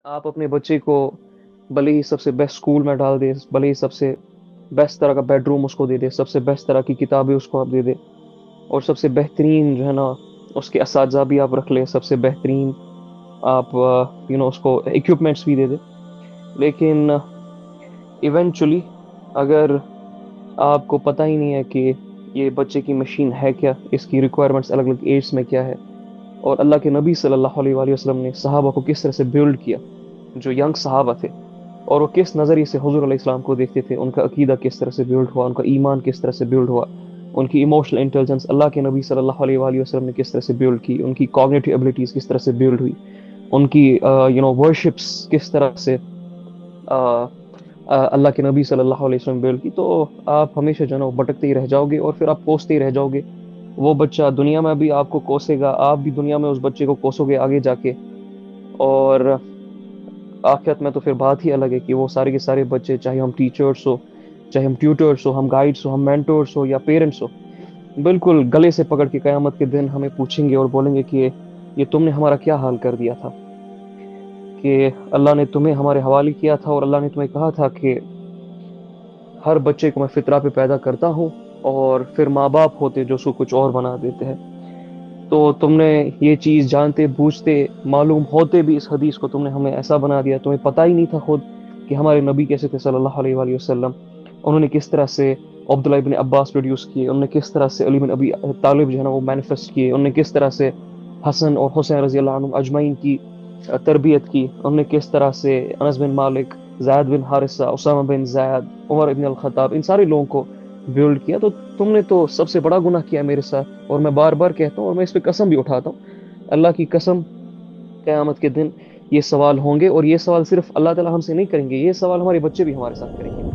آپ اپنے بچے کو بھلے ہی سب سے بیسٹ اسکول میں ڈال دے، بھلے ہی سب سے بیسٹ طرح کا بیڈ روم اس کو دے دے، سب سے بیسٹ طرح کی کتابیں اس کو آپ دے دے، اور سب سے بہترین جو ہے نا اس کے اساتذہ بھی آپ رکھ لیں، سب سے بہترین آپ اس کو اکوپمنٹس بھی دے دے، لیکن ایونچولی اگر آپ کو پتہ ہی نہیں ہے کہ یہ بچے کی مشین ہے کیا، اس کی ریکوائرمنٹس الگ الگ ایجز میں کیا ہے، اور اللہ کے نبی صلی اللہ علیہ وآلہ وسلم نے صحابہ کو کس طرح سے بیلڈ کیا، جو ینگ صحابہ تھے، اور وہ کس نظریے سے حضور علیہ السلام کو دیکھتے تھے، ان کا عقیدہ کس طرح سے بیلڈ ہوا، ان کا ایمان کس طرح سے بیلڈ ہوا، ان کی ایموشنل انٹیلیجنس اللہ کے نبی صلی اللہ علیہ وآلہ وسلم نے کس طرح سے بیلڈ کی، ان کی کوگنیٹو ایبلٹیز کس طرح سے بیلڈ ہوئی، ان کی ورشپس کس طرح سے اللہ کے نبی صلی اللہ علیہ وسلم بیلڈ کی، تو آپ ہمیشہ جو ہے نا وہ بھٹکتے ہی رہ جاؤ گے، اور پھر آپ کوستے ہی رہ جاؤ گے، وہ بچہ دنیا میں بھی آپ کو کوسے گا، آپ بھی دنیا میں اس بچے کو کوسو گے آگے جا کے، اور آخرت میں تو پھر بات ہی الگ ہے کہ وہ سارے کے سارے بچے، چاہے ہم ٹیچرس ہو، چاہے ہم ٹیوٹرس ہو، ہم گائیڈس ہو، ہم مینٹورس ہو یا پیرنٹس ہو، بالکل گلے سے پکڑ کے قیامت کے دن ہمیں پوچھیں گے اور بولیں گے کہ یہ تم نے ہمارا کیا حال کر دیا تھا، کہ اللہ نے تمہیں ہمارے حوالے کیا تھا، اور اللہ نے تمہیں کہا تھا کہ ہر بچے کو میں فطرہ پہ پیدا کرتا ہوں، اور پھر ماں باپ ہوتے جو اس کو کچھ اور بنا دیتے ہیں، تو تم نے یہ چیز جانتے بوجھتے معلوم ہوتے بھی اس حدیث کو تم نے ہمیں ایسا بنا دیا، تمہیں پتہ ہی نہیں تھا خود کہ ہمارے نبی کیسے تھے صلی اللہ علیہ وآلہ وسلم، انہوں نے کس طرح سے عبداللہ ابن عباس پروڈیوس کیے، انہوں نے کس طرح سے علی بن ابی طالب جو ہے نا وہ مینیفیسٹ کیے، انہوں نے کس طرح سے حسن اور حسین رضی اللہ عنہم اجمعین کی تربیت کی، انہوں نے کس طرح سے انس بن مالک، زید بن حارثہ، اسامہ بن زید، عمر ابن الخطاب، ان سارے لوگوں کو بیلڈ کیا، تو تم نے تو سب سے بڑا گناہ کیا میرے ساتھ، اور میں بار بار کہتا ہوں اور میں اس پہ قسم بھی اٹھاتا ہوں، اللہ کی قسم، قیامت کے دن یہ سوال ہوں گے، اور یہ سوال صرف اللہ تعالی ہم سے نہیں کریں گے، یہ سوال ہمارے بچے بھی ہمارے ساتھ کریں گے۔